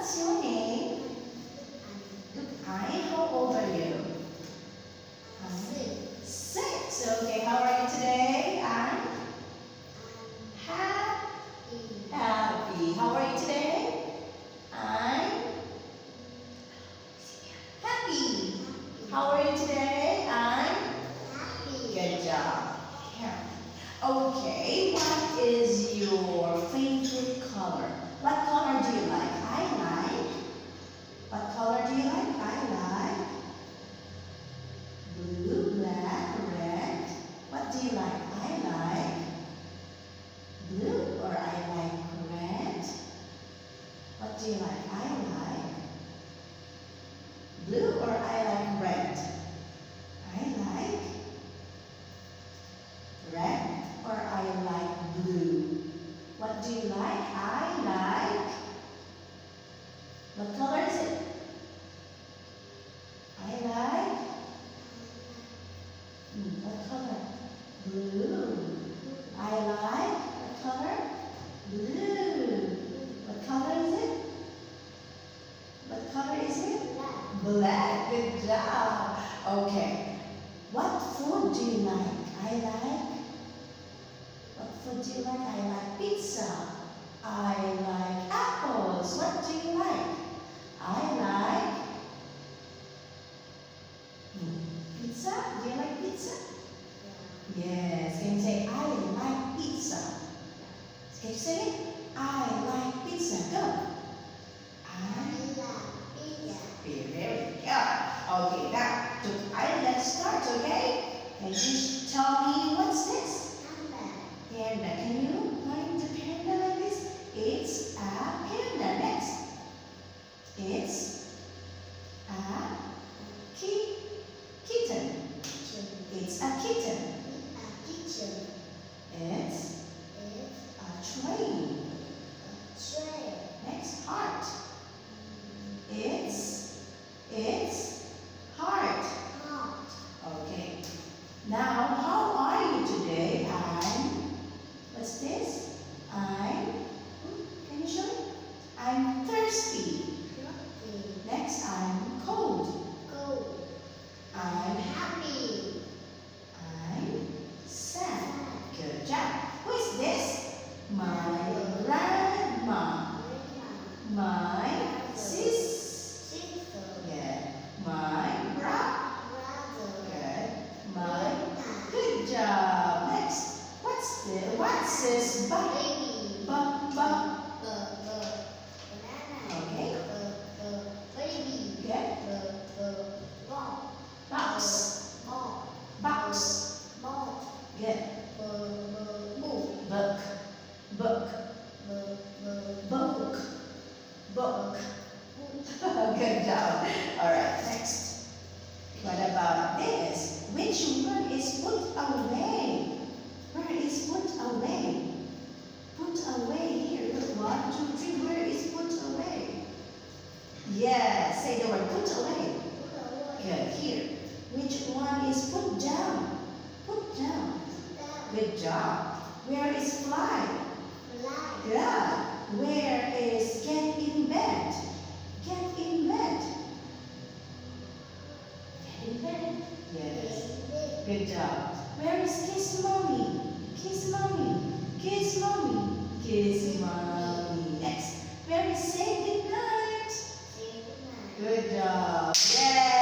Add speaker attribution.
Speaker 1: What's your name? Hi, how old are you? Six. Okay, how are you today? I'm happy. How are you today? I'm happy. How are you today? I'm good job. Yeah. Okay, what is your favorite color? What color do you like? I like. What color do you like? I like blue, black, red. What do you like? I like blue or I like red. What do you like? I like blue or I like red. I like red or I like blue. What do you like? I like. What color is it? I like. What color? Blue. I like. What color? Blue. What color is it? What color is it? Black. Good job. Okay. What food do you like? I like. What food do you like? I like pizza. I like apples. What do you like? I like pizza. Do you like pizza? Yes. Can you say I like pizza? Can you say it? I like pizza. Go. I very good. Okay, now let's start. Okay. Can you tell me what's this? Panda. Can you point the panda like this? It's a panda. Next. It's a kitten. It's a kitten. It's a train. Next, heart. It's heart. Okay. Now, how are you today? What's this? Can you show me? I'm thirsty. Next, I'm cold. I'm sad. Good job. Who is this? My grandma. My sis. Yeah. My good. My good job. Next. What's this? Okay. Good. Box. Good. Book. Good job. Alright, next. What about this? Which one is put away? Where is put away? Put away here. 1, 2, 3. Where is put away? Yeah, say the word put away. Good. Here. Which one is put down? Put down. Good job. Where is fly? Good. Where is get in bed? Get in bed. Get in bed. Yes. Good job. Where is kiss mommy? Kiss mommy. Kiss mommy. Kiss mommy. Next. Where is say good night? Good job. Yeah.